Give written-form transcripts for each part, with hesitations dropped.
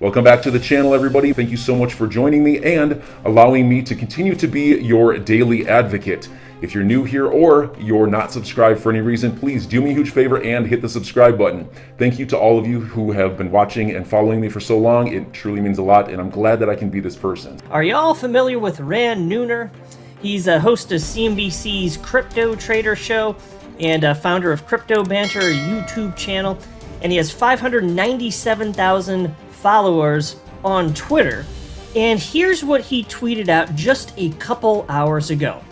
Welcome back to the channel, everybody. Thank you so much for joining me and allowing me to continue to be your daily advocate. If you're new here or you're not subscribed for any reason, please do me a huge favor and hit the subscribe button. Thank you to all of you who have been watching and following me for so long. It truly means a lot, and I'm glad that I can be this person. Are y'all familiar with Rand Neuner? He's a host of CNBC's Crypto Trader Show and a founder of Crypto Banter, a YouTube channel, and he has 597,000 followers on Twitter. And here's what he tweeted out just a couple hours ago.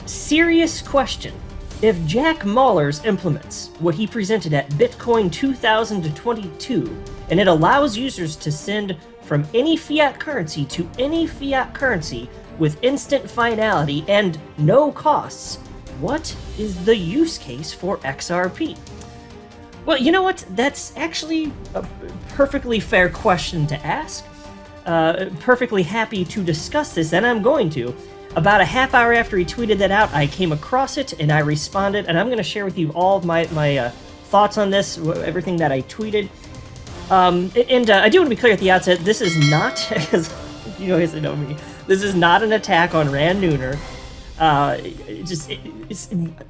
Serious question. If Jack Mallers implements what he presented at Bitcoin 2022, and it allows users to send from any fiat currency to any fiat currency with instant finality and no costs, what is the use case for XRP? Well, you know what? That's actually a perfectly fair question to ask. Perfectly happy to discuss this, and I'm going to. About a half hour after he tweeted that out, I came across it and I responded, and I'm going to share with you all of my thoughts on this, everything that I tweeted. I do want to be clear at the outset, this is not, as you guys know me, this is not an attack on Rand Neuner.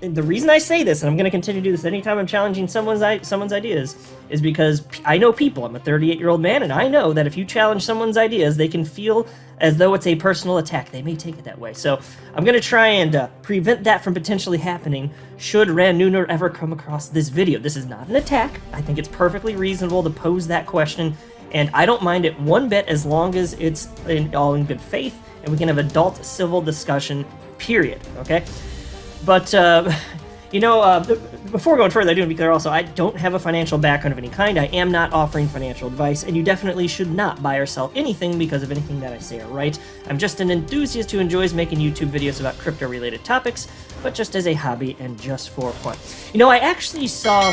The reason I say this, and I'm going to continue to do this anytime I'm challenging someone's ideas, is because I know people. I'm a 38-year-old man, and I know that if you challenge someone's ideas, they can feel as though it's a personal attack. They may take it that way. So I'm going to try and prevent that from potentially happening should Rand Neuner ever come across this video. This is not an attack. I think it's perfectly reasonable to pose that question, and I don't mind it one bit as long as it's all in good faith, and we can have adult civil discussion, period. Okay? But, before going further, I do want to be clear also, I don't have a financial background of any kind. I am not offering financial advice, and you definitely should not buy or sell anything because of anything that I say or write. I'm just an enthusiast who enjoys making YouTube videos about crypto-related topics, but just as a hobby and just for fun. I actually saw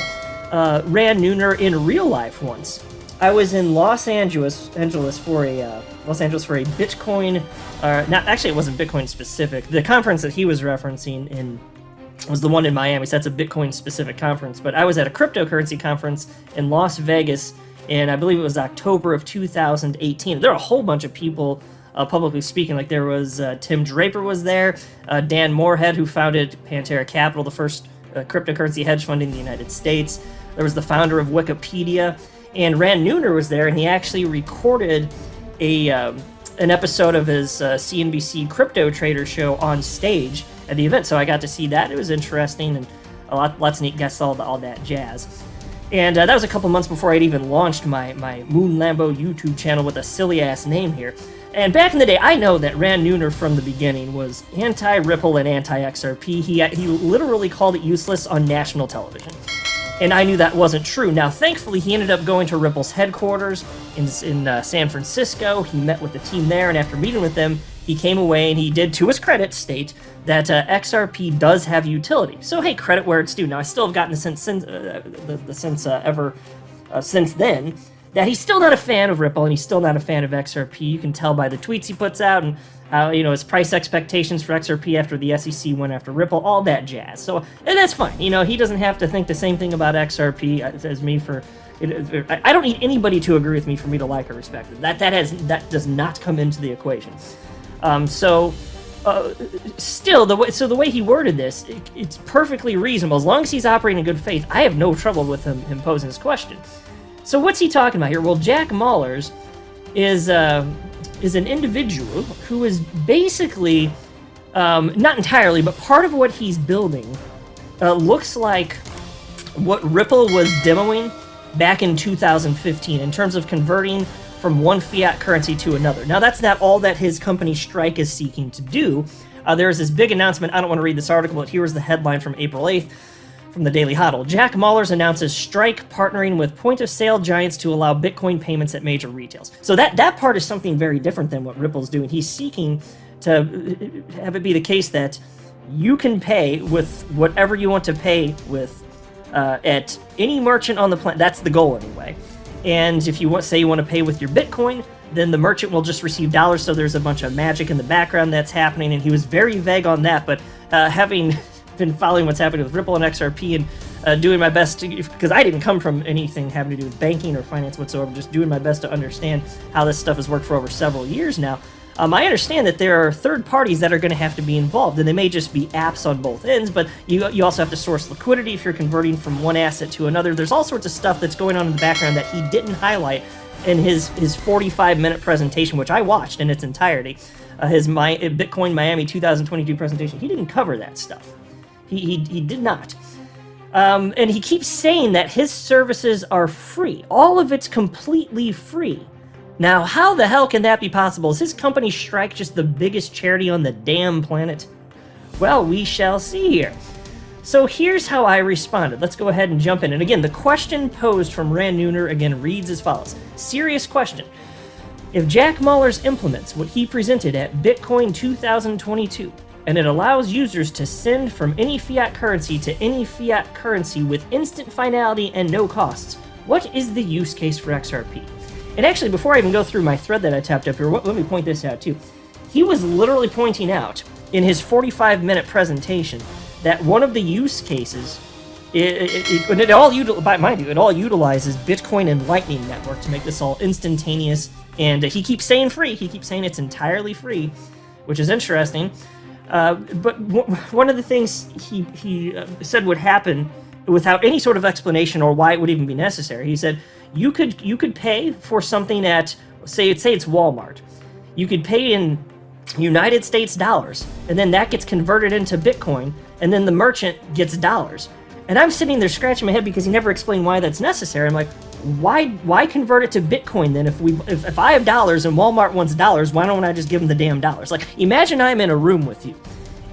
Rand Neuner in real life once. I was in Los Angeles for a Bitcoin, it wasn't Bitcoin specific. The conference that he was referencing was the one in Miami, so that's a Bitcoin specific conference. But I was at a cryptocurrency conference in Las Vegas, and I believe it was October of 2018. There were a whole bunch of people publicly speaking. Like there was Tim Draper was there, Dan Moorhead, who founded Pantera Capital, the first cryptocurrency hedge fund in the United States. There was the founder of Wikipedia. And Rand Neuner was there, and he actually recorded an episode of his CNBC Crypto Trader Show on stage at the event. So I got to see that. It was interesting, and lots of neat guests, all that jazz. And that was a couple months before I'd even launched my Moon Lambo YouTube channel with a silly-ass name here. And back in the day, I know that Rand Neuner from the beginning was anti-Ripple and anti-XRP. He literally called it useless on national television. And I knew that wasn't true. Now, thankfully, he ended up going to Ripple's headquarters in San Francisco. He met with the team there, and after meeting with them, he came away and he did, to his credit, state that XRP does have utility. So, hey, credit where it's due. Now, I still have gotten the sense since then that he's still not a fan of Ripple and he's still not a fan of XRP. You can tell by the tweets he puts out and his price expectations for XRP after the SEC went after Ripple, all that jazz. So, and that's fine. He doesn't have to think the same thing about XRP as me I don't need anybody to agree with me for me to like or respect it. That does not come into the equation. Still, the way he worded this, it's perfectly reasonable. As long as he's operating in good faith, I have no trouble with him posing this question. So what's he talking about here? Well, Jack Mallers is an individual who is basically, not entirely, but part of what he's building looks like what Ripple was demoing back in 2015 in terms of converting from one fiat currency to another. Now, that's not all that his company Strike is seeking to do. There's this big announcement. I don't want to read this article, but here's the headline from April 8th from the Daily Hodl. Jack Mallers announces Strike partnering with point-of-sale giants to allow Bitcoin payments at major retails. So that part is something very different than what Ripple's doing. He's seeking to have it be the case that you can pay with whatever you want to pay with at any merchant on the planet. That's the goal anyway. And if you want to pay with your Bitcoin, then the merchant will just receive dollars, so there's a bunch of magic in the background that's happening, and he was very vague on that, but having been following what's happening with Ripple and XRP and doing my best to, because I didn't come from anything having to do with banking or finance whatsoever, just doing my best to understand how this stuff has worked for over several years now. I understand that there are third parties that are going to have to be involved, and they may just be apps on both ends, but you also have to source liquidity if you're converting from one asset to another. There's all sorts of stuff that's going on in the background that he didn't highlight in his 45-minute presentation, which I watched in its entirety, his Bitcoin Miami 2022 presentation. He didn't cover that stuff. He did not. And he keeps saying that his services are free. All of it's completely free. Now, how the hell can that be possible? Is his company Strike just the biggest charity on the damn planet? Well, we shall see here. So here's how I responded. Let's go ahead and jump in. And again, the question posed from Rand Nooner again reads as follows. Serious question. If Jack Mallers implements what he presented at Bitcoin 2022, and it allows users to send from any fiat currency to any fiat currency with instant finality and no costs, what is the use case for XRP? And actually, before I even go through my thread that I tapped up here, let me point this out too. He was literally pointing out in his 45-minute presentation that one of the use cases, it all utilizes Bitcoin and Lightning Network to make this all instantaneous. And he keeps saying free. He keeps saying it's entirely free, which is interesting. But one of the things he said would happen without any sort of explanation or why it would even be necessary, he said, you could pay for something at, say it's Walmart. You could pay in United States dollars, and then that gets converted into Bitcoin, and then the merchant gets dollars. And I'm sitting there scratching my head because he never explained why that's necessary. I'm like, why convert it to Bitcoin then? If I have dollars and Walmart wants dollars, why don't I just give them the damn dollars? Like, imagine I'm in a room with you,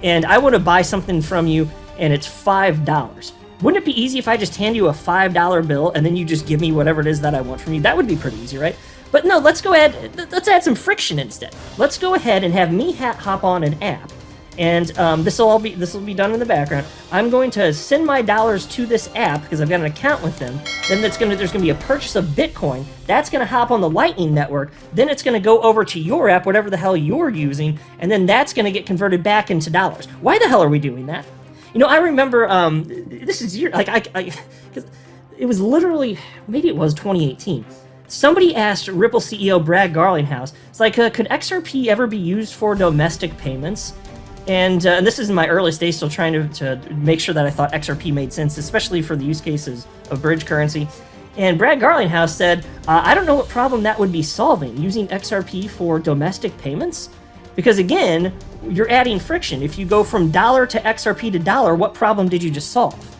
and I want to buy something from you, and it's $5. Wouldn't it be easy if I just hand you a $5 bill and then you just give me whatever it is that I want from you? That would be pretty easy, right? But no, let's go ahead, let's add some friction instead. Let's go ahead and have me hop on an app, and this will be done in the background. I'm going to send my dollars to this app because I've got an account with them. Then there's going to be a purchase of Bitcoin. That's going to hop on the Lightning Network. Then it's going to go over to your app, whatever the hell you're using, and then that's going to get converted back into dollars. Why the hell are we doing that? You know, I remember, this is because it was literally, maybe it was 2018. Somebody asked Ripple CEO Brad Garlinghouse, it's like, could XRP ever be used for domestic payments? And this is in my earliest days, still trying to make sure that I thought XRP made sense, especially for the use cases of bridge currency. And Brad Garlinghouse said, I don't know what problem that would be solving, using XRP for domestic payments. Because again, you're adding friction. If you go from dollar to XRP to dollar, what problem did you just solve?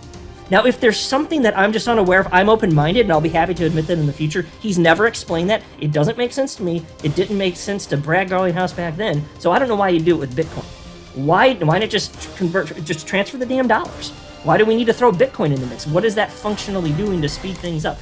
Now, if there's something that I'm just unaware of, I'm open-minded, and I'll be happy to admit that in the future. He's never explained that. It doesn't make sense to me. It didn't make sense to Brad Garlinghouse back then. So I don't know why you do it with Bitcoin. Why not just transfer the damn dollars? Why do we need to throw Bitcoin in the mix? What is that functionally doing to speed things up?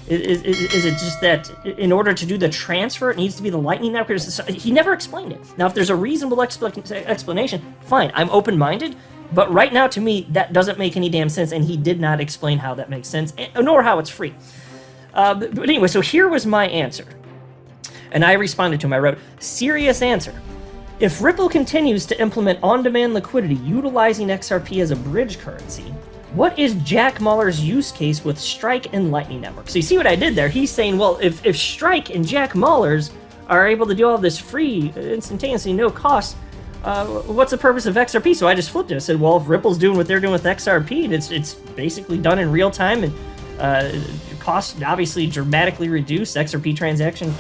Is it just that in order to do the transfer, it needs to be the Lightning Network? He never explained it. Now, if there's a reasonable explanation, fine. I'm open-minded, but right now, to me, that doesn't make any damn sense, and he did not explain how that makes sense, nor how it's free. But anyway, so here was my answer. And I responded to him. I wrote, serious answer. If Ripple continues to implement on-demand liquidity utilizing XRP as a bridge currency, what is Jack Mallers' use case with Strike and Lightning Network? So you see what I did there? He's saying, well, if Strike and Jack Mallers are able to do all this free, instantaneously, no cost, what's the purpose of XRP? So I just flipped it. I said, well, if Ripple's doing what they're doing with XRP, and it's basically done in real time, and costs obviously dramatically reduced, XRP transaction,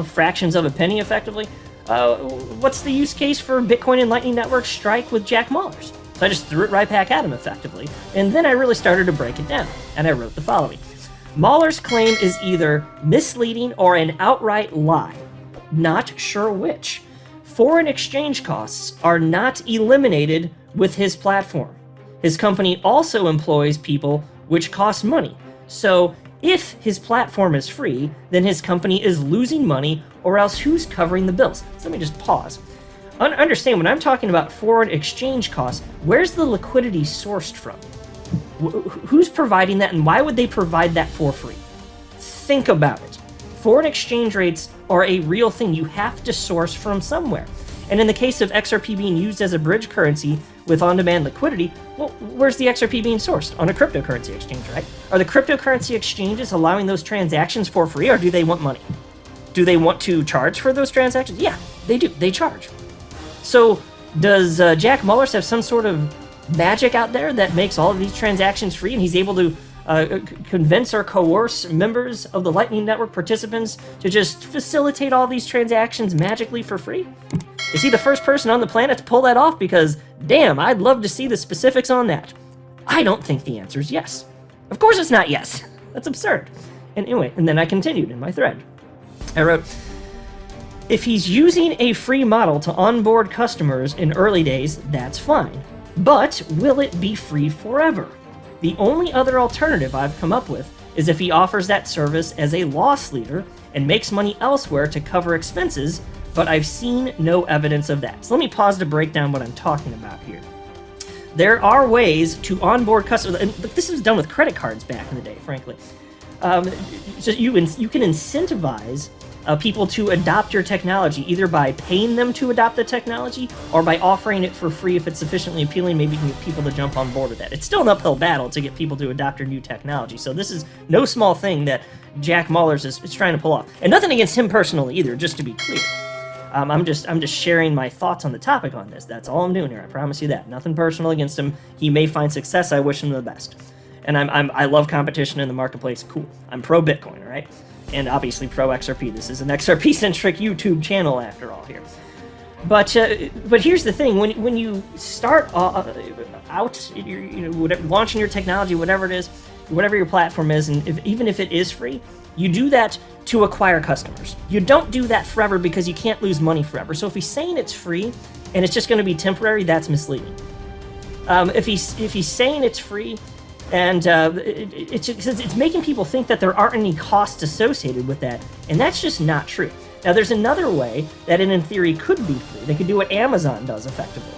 fractions of a penny effectively, what's the use case for Bitcoin and Lightning Network Strike with Jack Mallers? So I just threw it right back at him effectively, and then I really started to break it down, and I wrote the following. Mallers' claim is either misleading or an outright lie. Not sure which. Foreign exchange costs are not eliminated with his platform. His company also employs people, which costs money. So if his platform is free, then his company is losing money, or else who's covering the bills? So let me just pause. Understand, when I'm talking about foreign exchange costs, where's the liquidity sourced from? Who's providing that, and why would they provide that for free? Think about it. Foreign exchange rates are a real thing. You have to source from somewhere. And in the case of XRP being used as a bridge currency with on-demand liquidity, well, where's the XRP being sourced? On a cryptocurrency exchange, right? Are the cryptocurrency exchanges allowing those transactions for free, or do they want money? Do they want to charge for those transactions? Yeah, they do. They charge. So does Jack Mallers have some sort of magic out there that makes all of these transactions free, and he's able to convince or coerce members of the Lightning Network participants to just facilitate all these transactions magically for free? Is he the first person on the planet to pull that off? Because, damn, I'd love to see the specifics on that. I don't think the answer is yes. Of course it's not yes. That's absurd. And anyway, and then I continued in my thread. I wrote, if he's using a free model to onboard customers in early days, that's fine. But will it be free forever? The only other alternative I've come up with is if he offers that service as a loss leader and makes money elsewhere to cover expenses, but I've seen no evidence of that. So let me pause to break down what I'm talking about here. There are ways to onboard customers, and this was done with credit cards back in the day, frankly. So you can incentivize people to adopt your technology, either by paying them to adopt the technology or by offering it for free if it's sufficiently appealing. Maybe you can get people to jump on board with that. It's still an uphill battle to get people to adopt your new technology. So this is no small thing that Jack Mallers is trying to pull off. And nothing against him personally either, just to be clear. I'm just sharing my thoughts on the topic on this. That's all I'm doing here. I promise you that. Nothing personal against him. He may find success. I wish him the best. And I love competition in the marketplace. Cool. I'm pro Bitcoin, all right? And obviously pro XRP. This is an XRP-centric YouTube channel after all here. But here's the thing: when you start out, launching your technology, whatever it is, whatever your platform is, and even if it is free, you do that to acquire customers. You don't do that forever because you can't lose money forever. So if he's saying it's free and it's just going to be temporary, that's misleading. If he's saying it's free, and it's making people think that there aren't any costs associated with that, and that's just not true. Now, there's another way that it, in theory, could be free. They could do what Amazon does effectively.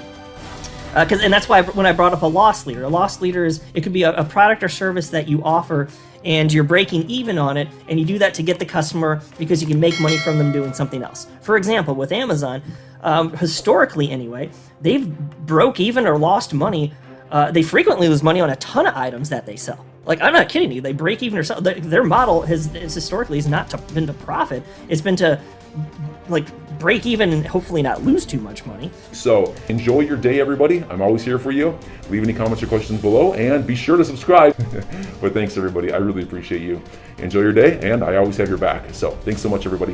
And that's why when I brought up a loss leader is, it could be a product or service that you offer, and you're breaking even on it, and you do that to get the customer because you can make money from them doing something else. For example, with Amazon, historically anyway, they've broke even or lost money. They frequently lose money on a ton of items that they sell. Like, I'm not kidding you. They break even or sell. Their model has historically not been to profit. It's been to break even and hopefully not lose too much money. So enjoy your day, everybody. I'm always here for you. Leave any comments or questions below, and be sure to subscribe. But thanks, everybody. I really appreciate you. Enjoy your day, and I always have your back. So thanks so much, everybody.